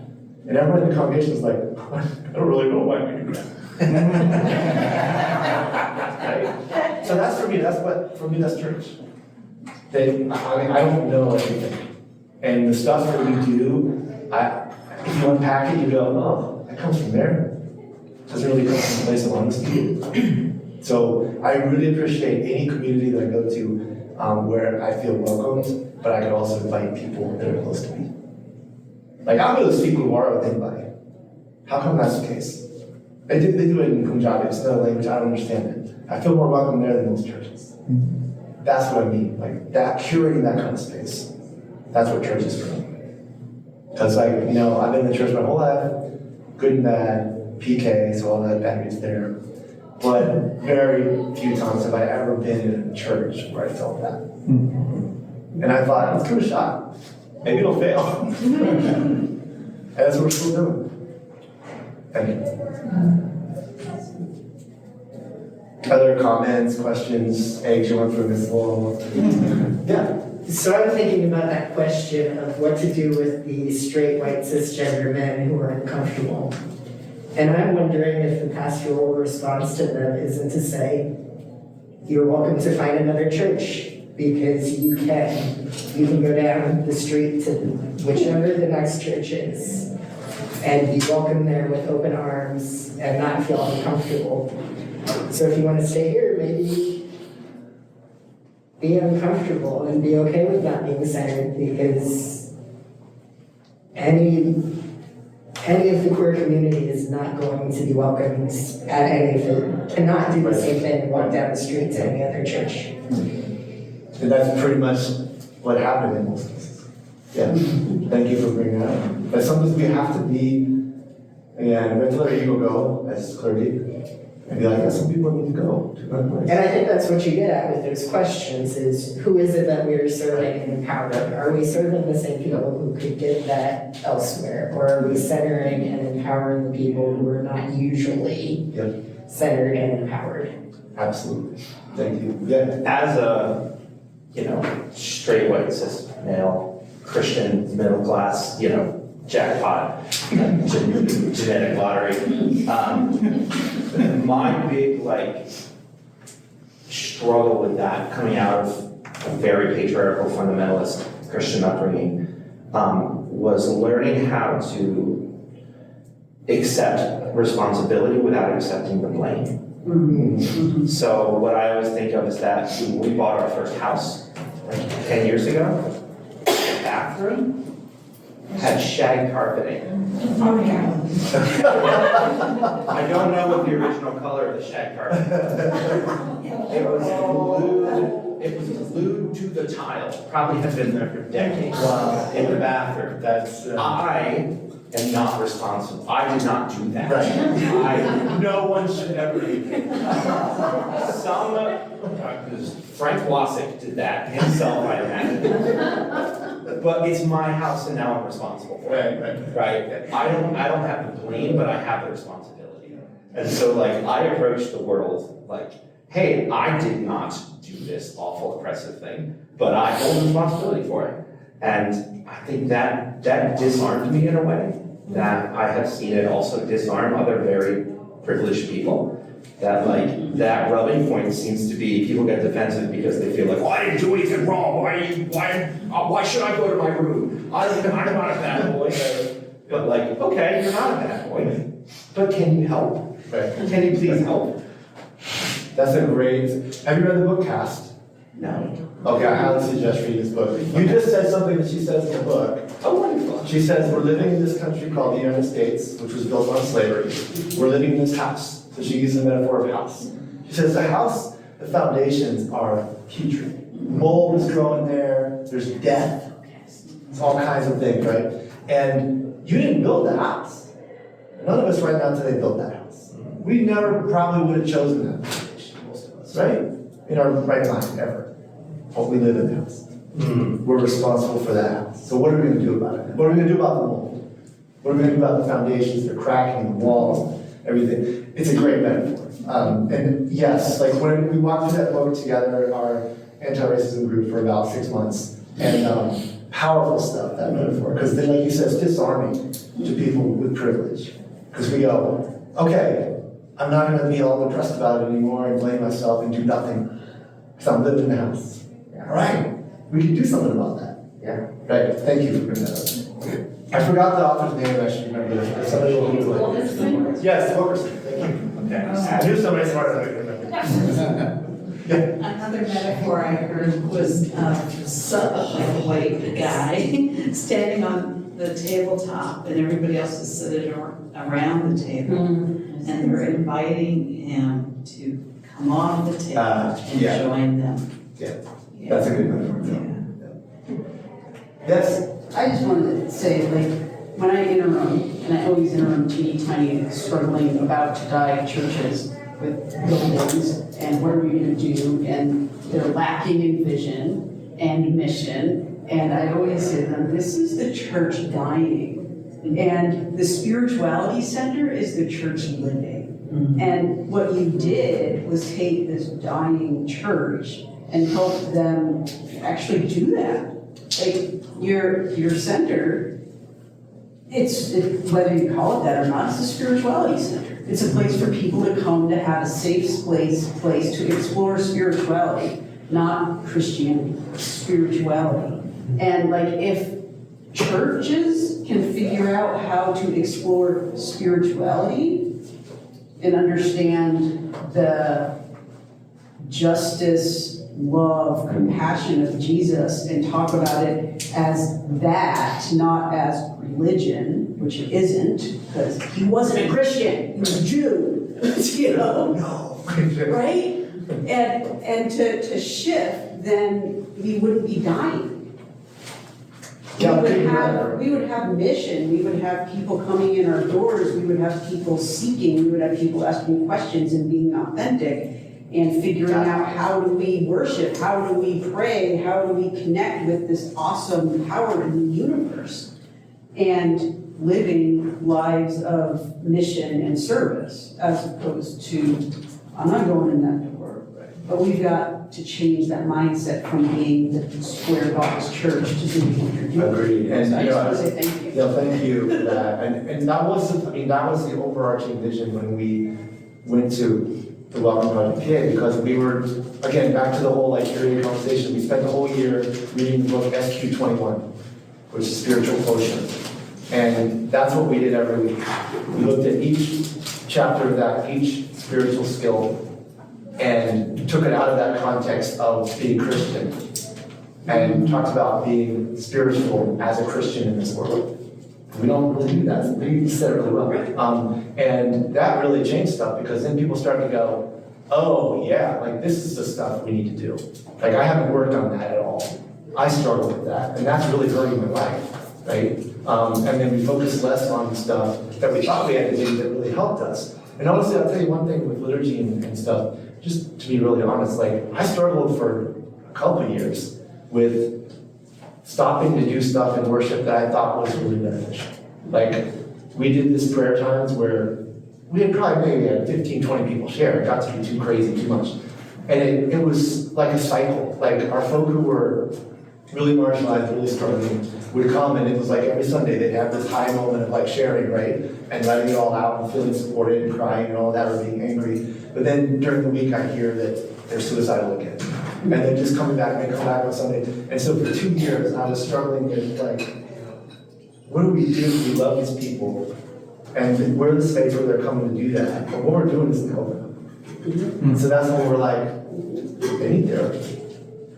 And everyone in the congregation is like, "I don't really know why we do that." Right? So that's for me. For me, that's church. I don't know everything, and the stuff that we do, if you unpack it, you go, "Oh, that comes from there." It doesn't really come from a place of honesty. So I really appreciate any community that I go to where I feel welcomed, but I can also invite people that are close to me. Like, I'm going to speak Gurdwara with anybody. How come that's the case? They do it in Punjabi. It's another language. I don't understand it. I feel more welcome there than most churches. That's what I mean. Like, that, curating that kind of space. That's what church is for me. Because, I've been in the church my whole life, good and bad, PK, so all that baggage there. But very few times have I ever been in a church where I felt that. And I thought, let's give it a shot. Maybe it'll fail. And that's what we're still doing. Thank you. Other comments, questions? Eggs, you went through this whole. Yeah. So I'm thinking about that question of what to do with the straight, white, cisgender men who are uncomfortable. And I'm wondering if the pastoral response to them isn't to say, "You're welcome to find another church, because you can go down the street to whichever the next church is and be welcome there with open arms and not feel uncomfortable. So if you want to stay here, maybe be uncomfortable and be okay with not being centered, because any of the queer community is not going to be welcomed at any of it, cannot do the same thing and walk down the street to any other church." And that's pretty much what happened in most cases. Yeah, thank you for bringing that up. But sometimes we have to be, we have to let our ego go as clergy, and be like, yeah, some people need to go to that place. And I think that's what you get at with those questions is, who is it that we're serving and empowering? Are we serving the same people who could get that elsewhere? Or are we centering and empowering the people who are not usually centered and empowered? Absolutely. Thank you. Yeah. As a, straight white cis male, Christian, middle class, jackpot, genetic lottery. My big struggle with that, coming out of a very patriarchal fundamentalist Christian upbringing, was learning how to accept responsibility without accepting the blame. So what I always think of is that when we bought our first house 10 years ago, the bathroom had shag carpeting. I don't know what the original color of the shag carpet was. It was glued to the tile. Probably has been there for decades. In the bathroom. I am not responsible. I did not do that. No one should ever do Frank Wasik did that himself, I imagine. But it's my house and now I'm responsible for it. Right? I don't have the blame, but I have the responsibility. And so I approach the world hey, I did not do this awful oppressive thing, but I hold responsibility for it. And I think that disarmed me in a way, that I have seen it also disarm other very privileged people. That like, that rubbing point seems to be, people get defensive because they feel like, well, I didn't do anything wrong, why should I go to my room? I'm not a bad boy. But like, okay, you're not a bad boy, but can you help? Right. Can you please help? That's a great, have you read the book Cast? No. Okay, I highly suggest reading this book. You just said something that she says in the book. Oh, wonderful. She says, we're living in this country called the United States, which was built on slavery. We're living in this house. So she uses the metaphor of house. She says the house, the foundations are putrid. Mold is growing there, there's death, it's all kinds of things, right? And you didn't build the house. None of us right now today built that house. We never probably would have chosen that foundation, most of us, right? In our right mind, ever. But we live in the house. We're responsible for that house. So what are we gonna do about it? What are we gonna do about the mold? What are we gonna do about the foundations, the cracking, the walls, everything? It's a great metaphor. And yes, like when we walked through that book together, our anti-racism group for about 6 months, and powerful stuff, that metaphor, because then, like you said, it's disarming to people with privilege. Because we go, okay, I'm not gonna be all depressed about it anymore and blame myself and do nothing, because I'm living in the house. All right, we can do something about that. Yeah. Right, thank you for bringing that up. I forgot the author's name, I should remember this. Somebody will do it. Yes, Wilkerson, thank you. Okay. I knew somebody smarter than I could remember. Yeah. Another metaphor I heard was a white guy standing on the tabletop and everybody else is sitting around the table. And they're inviting him to come off the table and yeah. join them. Yeah, that's a good metaphor. Yes? I just wanted to say, like, when I interim, and I always interim teeny tiny struggling about to die churches with buildings, and what are we gonna do, and they're lacking in vision and mission, and I always say to them, this is the church dying, and the spirituality center is the church living. And what you did was take this dying church and help them actually do that. Like, your center, whether you call it that or not, it's a spirituality center. It's a place for people to come to have a safe place to explore spirituality, not Christianity, spirituality. And like, if churches can figure out how to explore spirituality and understand the justice, love, compassion of Jesus and talk about it as that, not as religion, which it isn't, because he wasn't a Christian, he was a Jew, you know? No. Right? And to shift, then we wouldn't be dying. We would have mission, we would have people coming in our doors, we would have people seeking, we would have people asking questions and being authentic and figuring out how do we worship, how do we pray, how do we connect with this awesome power in the universe, and living lives of mission and service as opposed to, I'm not going in that door. But we've got to change that mindset from being the square box church to doing what you're doing. Agreed. And So I just want to say thank you. Yeah, thank you for that. And that was, that was the overarching vision when we went to the Welcome Project PA, because we were, again, back to the whole like curated conversation, we spent the whole year reading the book SQ21, which is Spiritual Quotient. And that's what we did every week. We looked at each chapter of that, each spiritual skill, and took it out of that context of being Christian, and talked about being spiritual as a Christian in this world. We don't really do that. You said it really well. And that really changed stuff, because then people started to go, oh yeah, like this is the stuff we need to do. Like I haven't worked on that at all. I struggle with that, and that's really hurting my life, right? And then we focused less on stuff that we thought we had to do that really helped us. And honestly, I'll tell you one thing with liturgy and stuff, just to be really honest, like I struggled for a couple of years with stopping to do stuff in worship that I thought was really beneficial. Like, we did this prayer times where we had probably maybe had 15, 20 people share. It got to be too crazy, too much. And it was like a cycle. Like, our folk who were really marginalized, really struggling, would come, and it was like every Sunday they'd have this high moment of like sharing, right? And letting it all out and feeling supported and crying and all that, or being angry. But then during the week I hear that they're suicidal again. And then just coming back, and they come back on Sunday. And so for 2 years I was struggling with like, what do we do if we love these people? And we're the space where they're coming to do that. But what we're doing is helping them. And so that's when we were like, they need therapy.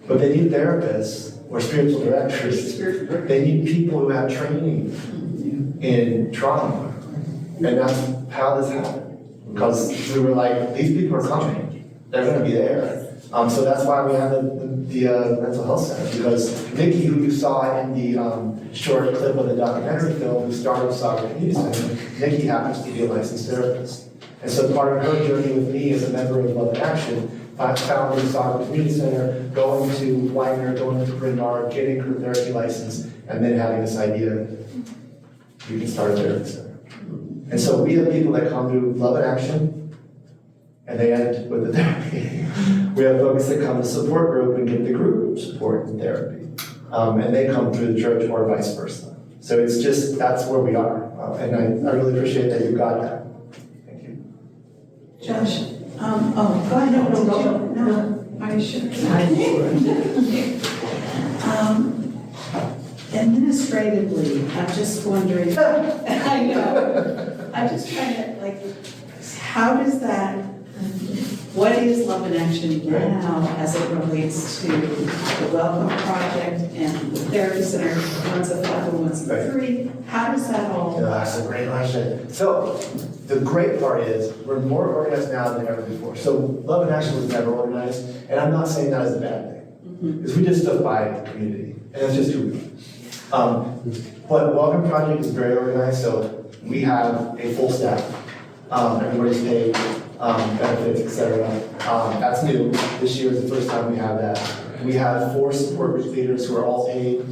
But they need therapists or spiritual directors. They need people who have training in trauma. And that's how this happened. Because we were like, these people are coming. They're going to be there. So that's why we have the mental health center. Because Nikki, who you saw in the short clip of the documentary film, who started Saga Community Center, Nikki happens to be a licensed therapist. And so part of her journey with me as a member of Love in Action, founding Saga Community Center, going to Weiner, going to Bryn Mawr, getting her therapy license, and then having this idea, you can start a therapy center. And so we have people that come to Love in Action, and they end with the therapy. We have folks that come to support group and get the group support and therapy. And they come through the church or vice versa. So it's just, that's where we are. And I really appreciate that you got that. Thank you. Josh, go ahead. No, are you sure? Administratively, I'm just wondering, I know, I'm just trying to, like, how does that, what is Love in Action now as it relates to the Welcome Project and the Therapy Center, one's a 501c3? How does that all? Yeah, that's a great question. So the great part is we're more organized now than ever before. So Love in Action was never organized, and I'm not saying that as a bad thing, because we did stuff by the community, and it's just who we are. But Welcome Project is very organized, so we have a full staff. Everybody's paid, benefits, etc. That's new. This year is the first time we have that. We have 4 support group leaders who are all paid,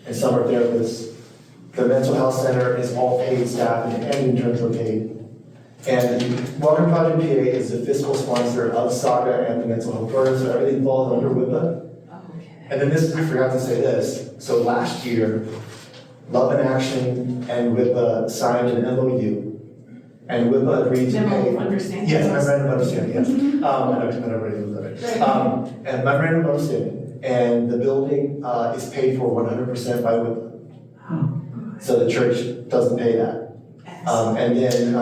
and some are therapists. The mental health center is all paid staff, and interns are paid. And Welcome Project PA is the fiscal sponsor of Saga and the mental health program, so everything falls under WIPA. And then this, I forgot to say this. So last year, Love in Action and WIPA signed an MOU. And WIPA agreed to pay. Memorandum of Understanding. Yes, memorandum of understanding, yes. I don't really know that. And memorandum of understanding. And the building is paid for 100% by WIPA. So the church doesn't pay that. And then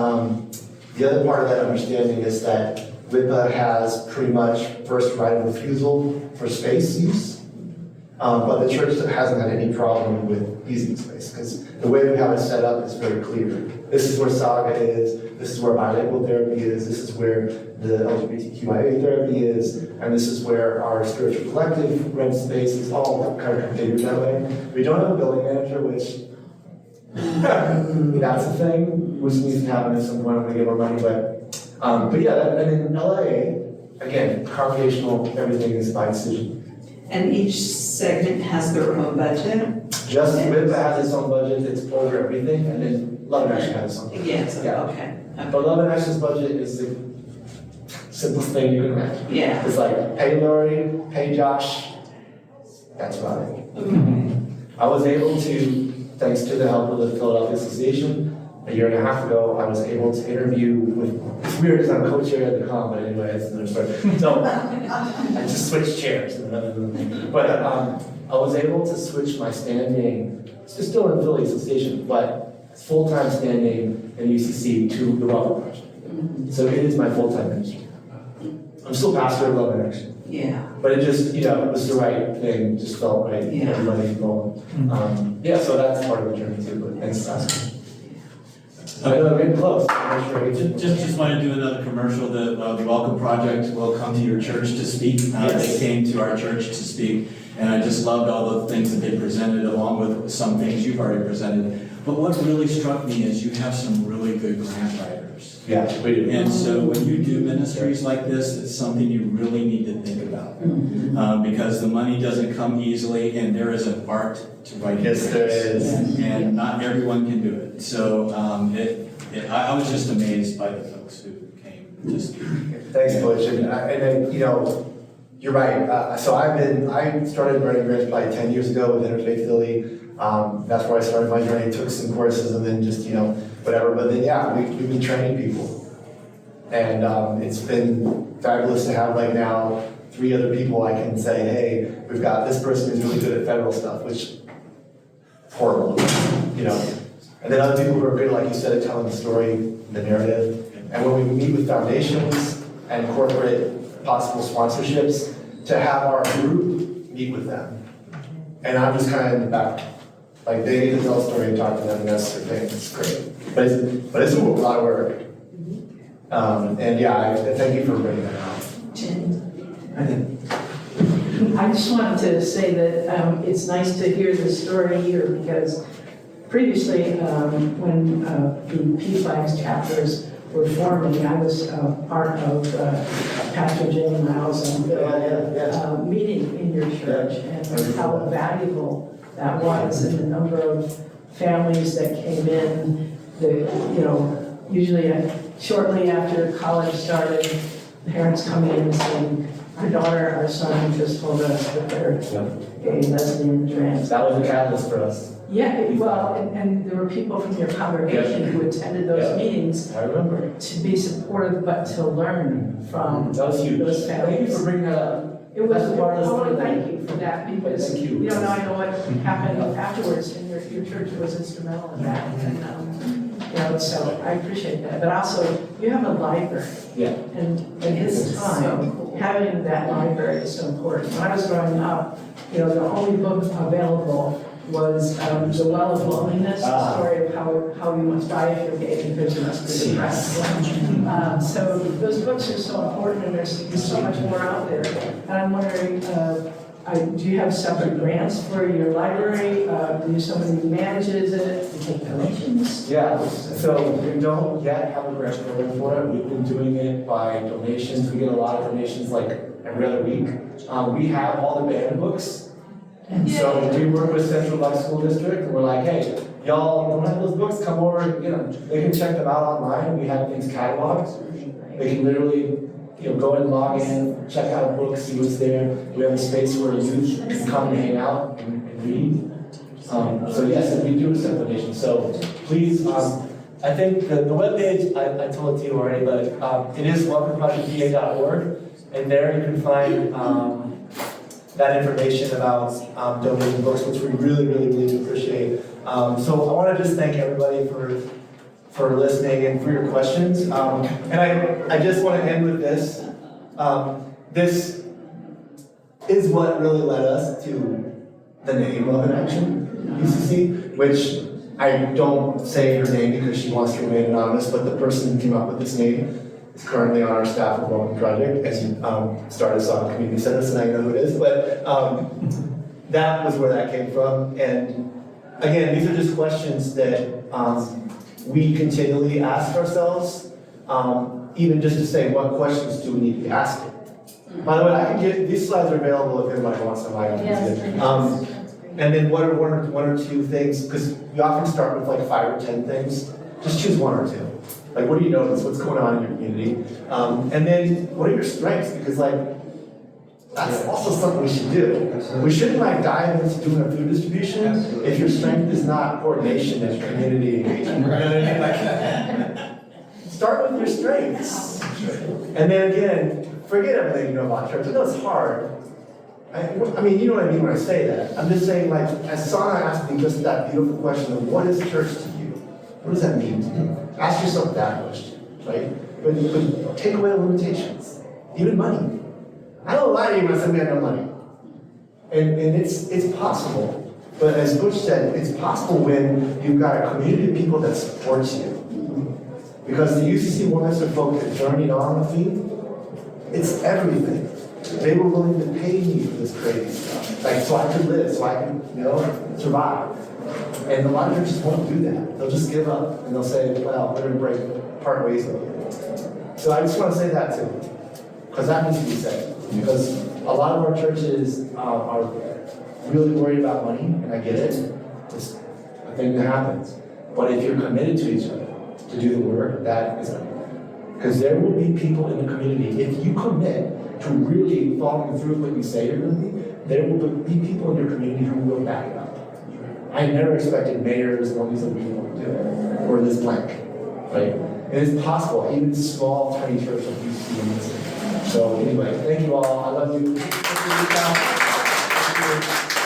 the other part of that understanding is that WIPA has pretty much first right of refusal for space use. But the church hasn't had any problem with using space, because the way we have it set up is very clear. This is where Saga is, this is where bilingual therapy is, this is where the LGBTQIA therapy is, and this is where our spiritual collective rent space is all kind of configured that way. We don't have a building manager, which that's a thing, which needs to happen at some point when we get more money, but yeah, and in LA, again, congregational, everything is by decision. And each segment has their own budget? Just WIPA has its own budget, it's over everything, and then Love in Action has its own budget. Yes, Yeah. okay. But Love in Action's budget is the simplest thing you can imagine. Yeah. It's like, pay Lori, pay Josh, that's about it. Okay. I was able to, thanks to the help of the Philadelphia Association, a year and a half ago, I was able to interview with, it's weird because I'm co-chair of the con, but anyway, it's another story. So, I just switched chairs. But I was able to switch my standing, it's just still in the Philly Association, but it's full-time standing in UCC to the Welcome Project. So it is my full-time ministry. I'm still pastor of Love in Action. Yeah. But it just, it was the right thing, just felt right, Yeah. everybody involved. Yeah, so that's part of the journey too, but thanks for asking. I know I'm getting close. I'm not sure. Just want to do another commercial. The Welcome Project will come to your church to speak. Yes. They came to our church to speak, and I just loved all the things that they presented, along with some things you've already presented. But what really struck me is you have some really good grant writers. Yeah, we do. And so when you do ministries like this, it's something you really need to think about. Because the money doesn't come easily, and there is an art to writing Yes, there grants. is. And not everyone can do it. So I was just amazed by the folks who came to speak. Thanks, Butch. And then, you're right. So I started running grants probably 10 years ago with Interfaith Philly. That's where I started my journey, took some courses and then just, whatever. But then, yeah, we've been training people. And it's been fabulous to have like now 3 other people I can say, hey, we've got this person who's really good at federal stuff, which horrible, And then other people who are good, like you said, at telling the story, the narrative. And when we meet with foundations and corporate possible sponsorships, to have our group meet with them. And I'm just kind of in the back. Like they get to tell a story and talk to them, and that's their thing. It's great. But it's a lot of work. And yeah, I thank you for bringing that out. I just wanted to say that it's nice to hear the story here because previously, when the PFLAGS chapters were forming, I was part of Pastor Jimmy Miles and Bill meeting in your church and how valuable that was and the number of families that came in, usually shortly after college started, parents come in and saying, our daughter, our son just told us that they're gay, lesbian, trans. That was a catalyst for us. Yeah, well, and there were people from your congregation who attended those meetings. I remember. To be supportive, but to learn from That was huge. those families. Thank you for bringing that up. It was, That's part of I the want to story. thank you for that because, Thank you. now I know what happened afterwards and your church was instrumental in that. And, so I appreciate that. But also, you have a library. Yeah. And in this time, having that library is so important. When I was growing up, the only book available was The Well of Loneliness, the story of how you must die if you're gay because you must be depressed. So those books are so important and there's so much more out there. And I'm wondering, do you have separate grants for your library? Do somebody who manages it? Do you take donations? Yeah, so we don't yet have a grant program for it. We've been doing it by donations. We get a lot of donations like every other week. We have all the banned books. So we work with Central Buck School District and we're like, hey, y'all don't have those books, come over, they can check them out online. We have things cataloged. They can literally go and log in, check out a book, see what's there. We have a space where youth can come and hang out and read. So yes, and we do accept donations. So please, I think the webpage, I told it to you already, but it is welcomeprojectpa.org, and there you can find that information about donating books, which we really, really, really appreciate. So I want to just thank everybody for listening and for your questions. And I just want to end with this. This is what really led us to the name Love in Action, UCC, which I don't say her name because she wants to remain anonymous, but the person who came up with this name is currently on our staff development project, as you started Song Community Center, so now you know who it is. But that was where that came from. And again, these are just questions that we continually ask ourselves, even just to say, what questions do we need to be asking? By the way, I can get, these slides are available if anybody wants them. And then what are one or two things, because we often start with like 5 or 10 things, just choose 1 or 2. Like, what do you notice? What's going on in your community? And then, what are your strengths? Because, that's also something we should do. We shouldn't, dive into doing a food distribution if your strength is not coordination and community engagement. You know what I mean? Start with your strengths. And then again, forget everything you know about church. I know it's hard. I mean, you know what I mean when I say that. I'm just saying, as Sana asked me just that beautiful question of what is church to you? What does that mean to you? Ask yourself that question, right? But take away the limitations, even money. I don't lie to you when I say we have no money. And it's possible. But as Butch said, it's possible when you've got a community of people that supports you. Because the UCC Oneness of Folk that journeyed on with me, it's everything. They were willing to pay me for this crazy stuff. So I could live, so I could, survive. And a lot of churches won't do that. They'll just give up and they'll say, well, we're going to part ways with you. So I just want to say that too. Because that needs to be said. Because a lot of our churches are really worried about money, and I get it. It's a thing that happens. But if you're committed to each other, to do the work, that is Because there will be people in the community, if you commit to really following through with what you say you're gonna be, there will be people in your community who will back it up. I never expected mayors and all these other people to do it, or this blank, right? It is possible, even small, tiny church like you see in this. So anyway, thank you all, I love you. Thank you.